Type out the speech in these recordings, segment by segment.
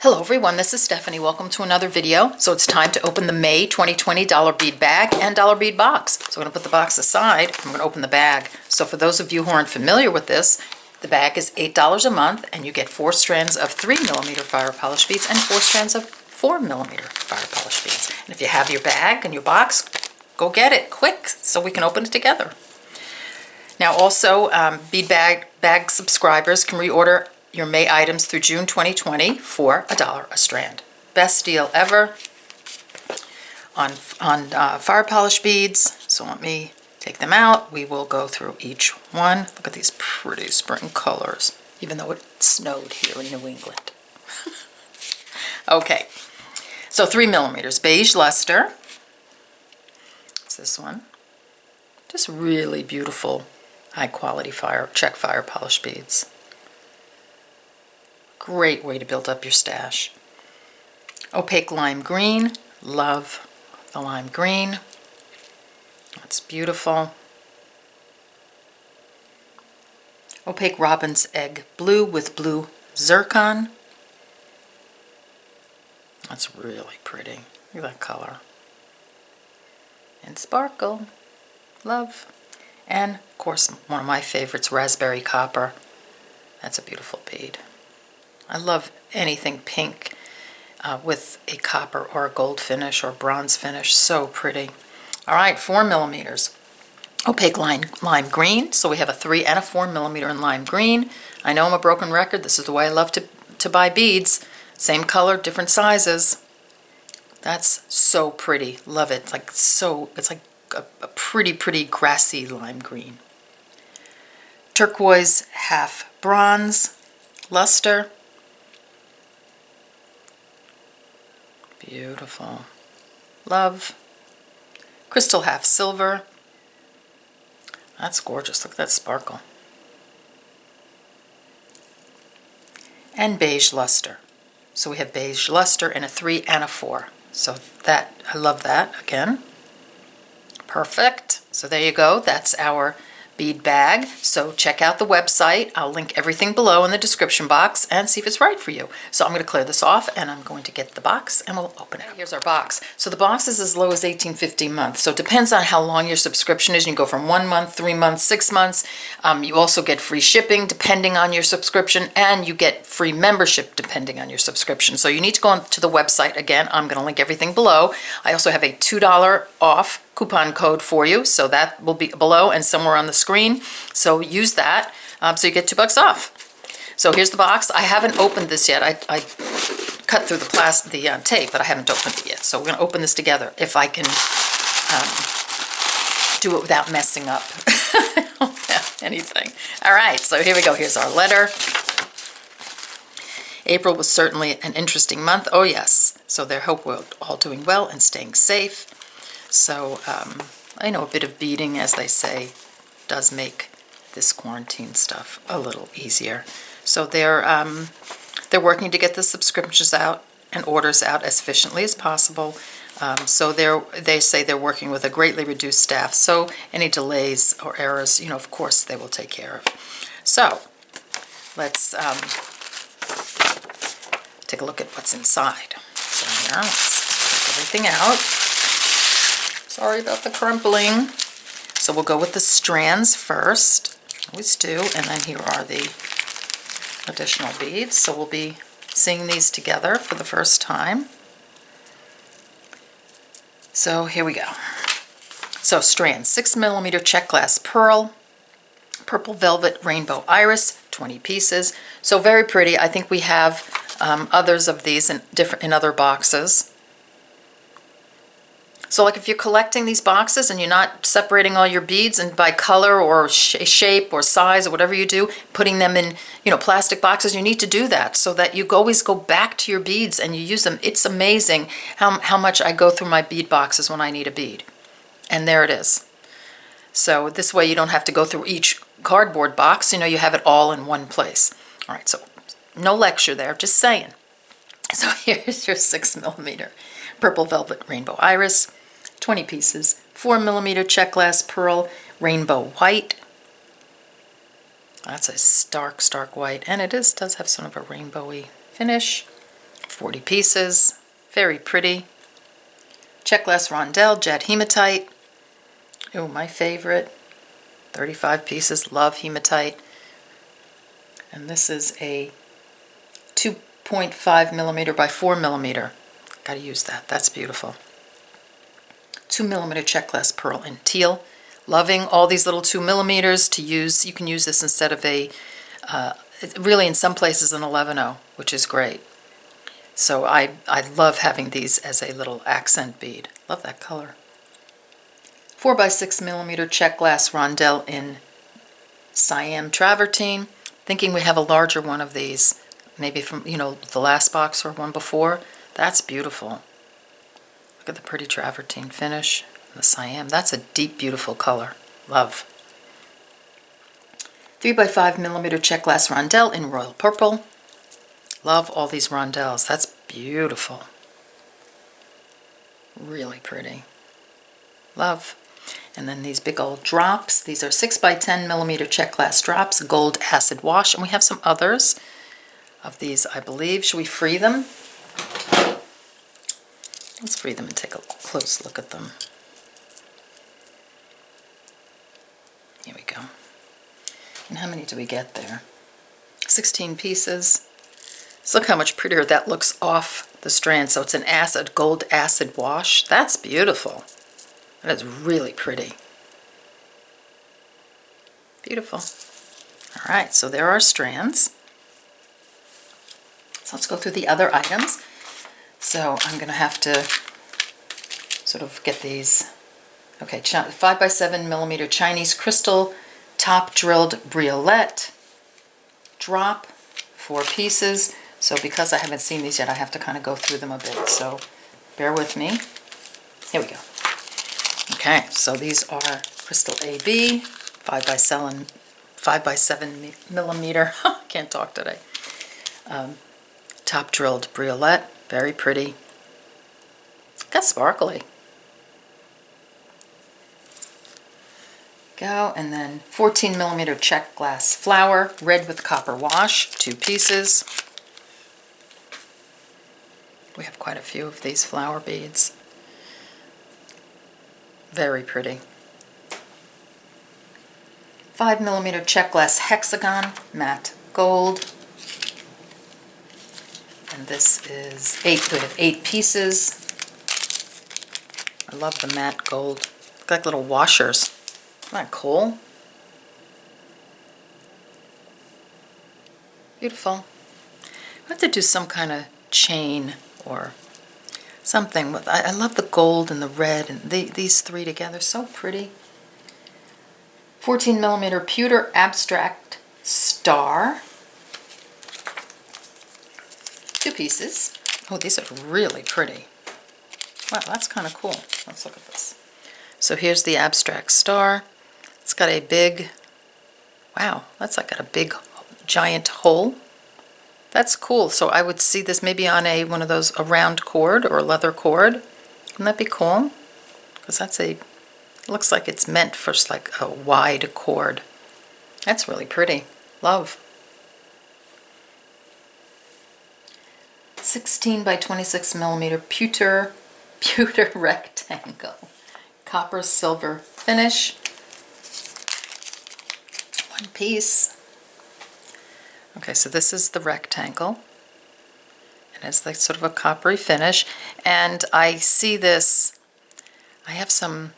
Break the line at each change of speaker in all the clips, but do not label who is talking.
Hello everyone, this is Stephanie. Welcome to another video. So it's time to open the May 2020 dollar bead bag and dollar bead box. So I'm going to put the box aside. I'm going to open the bag. So for those of you who aren't familiar with this, the bag is $8 a month and you get 4 strands of 3mm fire polish beads and 4 strands of 4mm fire polish beads. And if you have your bag and your box, go get it quick so we can open it together. Now also, bead bag subscribers can reorder your May items through June 2020 for $1 a strand. Best deal ever on fire polish beads. So let me take them out. We will go through each one. Look at these pretty spring colors, even though it snowed here in New England. Okay, so 3mm beige luster. It's this one. Just really beautiful, high quality check fire polish beads. Great way to build up your stash. Opaque lime green. Love the lime green. That's beautiful. Opaque robin's egg blue with blue zircon. That's really pretty. Look at that color. And sparkle. Love. And of course, one of my favorites, raspberry copper. That's a beautiful bead. I love anything pink with a copper or a gold finish or bronze finish. So pretty. All right, 4mm. Opaque lime green. So we have a 3 and a 4mm in lime green. I know I'm a broken record. This is the way I love to buy beads. Same color, different sizes. That's so pretty. Love it. It's like a pretty grassy lime green. Turquoise half bronze luster. Beautiful. Love. Crystal half silver. That's gorgeous. Look at that sparkle. And beige luster. So we have beige luster in a 3 and a 4. So that, I love that again. Perfect. So there you go. That's our bead bag. So check out the website. I'll link everything below in the description box and see if it's right for you. So I'm going to clear this off and I'm going to get the box and we'll open it. Here's our box. So the box is as low as $18.50 a month. So it depends on how long your subscription is. You can go from 1 month, 3 months, 6 months. You also get free shipping depending on your subscription, and you get free membership depending on your subscription. So you need to go on to the website. Again, I'm going to link everything below. I also have a $2 off coupon code for you, so that will be below and somewhere on the screen. So use that, so you get $2 off. So here's the box. I haven't opened this yet. I cut through the tape, but I haven't opened it yet. So we're going to open this together if I can do it without messing up anything. All right, so here we go. Here's our letter. April was certainly an interesting month. Oh yes. So I hope we're all doing well and staying safe. So I know a bit of beading, as they say, does make this quarantine stuff a little easier. So they're working to get the subscriptions out and orders out as efficiently as possible. So they say they're working with a greatly reduced staff. So any delays or errors, of course, they will take care of. So let's take a look at what's inside. So here, let's take everything out. Sorry about the crumpling. So we'll go with the strands first. Always do. And then here are the additional beads. So we'll be seeing these together for the first time. So here we go. So strands, 6mm check glass pearl, purple velvet rainbow iris, 20 pieces. So very pretty. I think we have others of these in other boxes. So like if you're collecting these boxes and you're not separating all your beads and by color or shape or size or whatever you do, putting them in, plastic boxes, you need to do that so that you always go back to your beads and you use them. It's amazing how much I go through my bead boxes when I need a bead. And there it is. So this way you don't have to go through each cardboard box, you have it all in one place. All right, so no lecture there, just saying. So here's your 6mm purple velvet rainbow iris. 20 pieces, 4mm check glass pearl, rainbow white, That's a stark, stark white, and it does have sort of a rainbowy finish. 40 pieces, very pretty. Check glass rondelle, jet hematite. Oh, my favorite. 35 pieces, love hematite. And this is a 2.5 millimeter by 4 millimeter. Gotta use that, that's beautiful. 2 millimeter check glass pearl in teal. Loving all these little 2 millimeters to use. You can use this instead of a, really in some places an 11-0, which is great. So I love having these as a little accent bead. Love that color. 4 by 6 millimeter check glass rondelle in Siam travertine. Thinking we have a larger one of these, maybe from, you know, the last box or one before. That's beautiful. Look at the pretty travertine finish. The Siam. That's a deep, beautiful color. Love. 3 by 5 millimeter check glass rondelle in royal purple. Love all these rondelles. That's beautiful. Really pretty. Love. And then these big old drops. These are 6 by 10 millimeter check glass drops, gold acid wash. And we have some others of these, I believe. Should we free them? Let's free them and take a close look at them. Here we go. And how many do we get there? 16 pieces. So look how much prettier that looks off the strand. So it's an acid, gold acid wash. That's beautiful. That is really pretty. Beautiful. All right, so there are strands. So let's go through the other items. So I'm going to have to sort of get these. Okay, 5 by 7 millimeter Chinese crystal top drilled briolet drop, 4 pieces. So because I haven't seen these yet, I have to kind of go through them a bit. So bear with me. Here we go. Okay, so these are crystal AB, 5 by 7 millimeter. Can't talk today. Top drilled briolet, very pretty. Got sparkly. Go, and then 14 millimeter check glass flower, red with copper wash, 2 pieces. We have quite a few of these flower beads. Very pretty. 5 millimeter check glass hexagon, matte gold. And this is 8 pieces. I love the matte gold. Look like little washers. Isn't that cool? Beautiful. I have to do some kind of chain or something. I love the gold and the red and these 3 together. So pretty. 14 millimeter pewter abstract star. 2 pieces. Oh, these are really pretty. Wow, that's kind of cool. Let's look at this. So here's the abstract star. It's got a big, wow, that's like got a big giant hole. That's cool. So I would see this maybe on one of those, a round cord or a leather cord. Wouldn't that be cool? Because that's it looks like it's meant for like a wide cord. That's really pretty. Love. 16 by 26 millimeter pewter rectangle. Copper silver finish. 1 piece. Okay, so this is the rectangle. It has like sort of a coppery finish. And I see this, I have some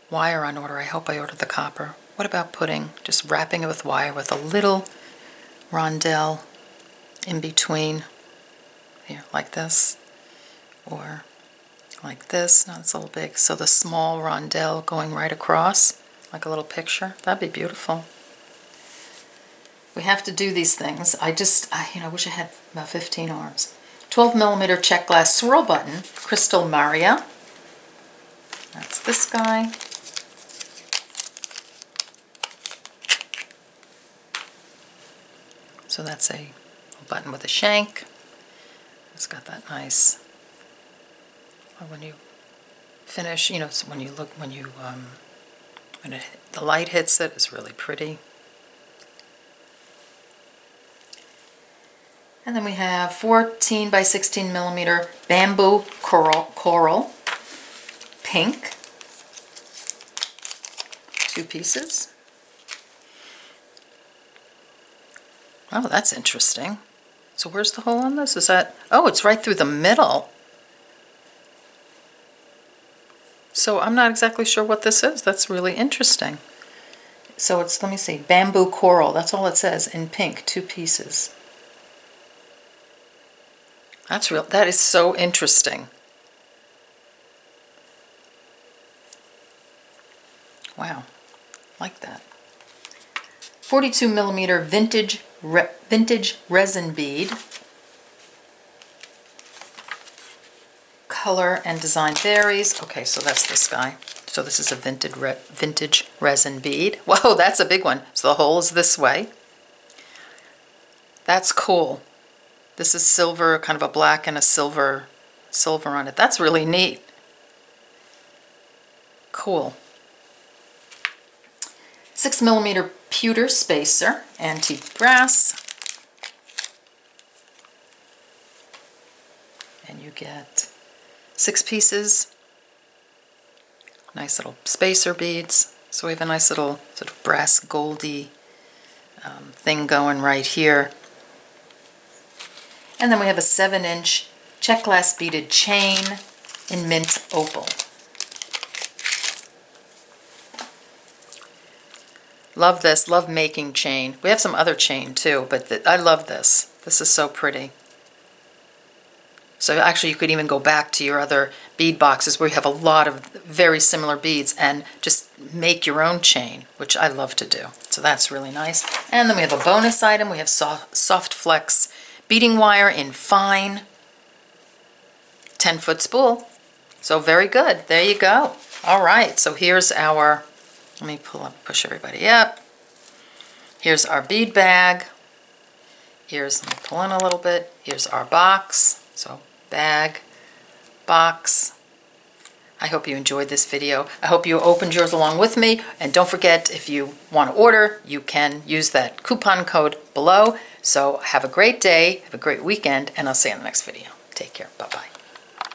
wire on order. I hope I ordered the copper. What about just wrapping it with wire with a little rondelle in between? Here, like this. Or like this. No, it's a little big. So the small rondelle going right across, like a little picture. That'd be beautiful. We have to do these things. I wish I had about 15 arms. 12 millimeter check glass swirl button, Crystal Maria. That's this guy. So that's a button with a shank. It's got that nice, when you finish, so when the light hits it, it's really pretty. And then we have 14 by 16 millimeter bamboo coral, pink, 2 pieces. Oh, that's interesting. So where's the hole on this? Is that, oh, it's right through the middle. So I'm not exactly sure what this is. That's really interesting. So it's, let me see, bamboo coral. That's all it says in pink, 2 pieces. That is so interesting. Wow, like that. 42 millimeter vintage resin bead. Color and design varies. Okay, so that's this guy. So this is a vintage resin bead. Whoa, that's a big one. So the hole is this way. That's cool. This is silver, kind of a black and a silver on it. That's really neat. Cool. 6 millimeter pewter spacer, antique brass. And you get 6 pieces. Nice little spacer beads. So we have a nice little sort of brass goldy thing going right here. And then we have a 7-inch check glass beaded chain in mint opal. Love this, love making chain. We have some other chain too, but I love this. This is so pretty. So actually you could even go back to your other bead boxes where you have a lot of very similar beads and just make your own chain, which I love to do. So that's really nice. And then we have a bonus item. We have soft flex beading wire in fine 10-foot spool. So very good. There you go. All right, so here's our, let me push everybody up. Here's our bead bag. Let me pull in a little bit. Here's our box. So bag, box. I hope you enjoyed this video. I hope you opened yours along with me. And don't forget, if you want to order, you can use that coupon code below. So have a great day, have a great weekend, and I'll see you in the next video. Take care. Bye-bye.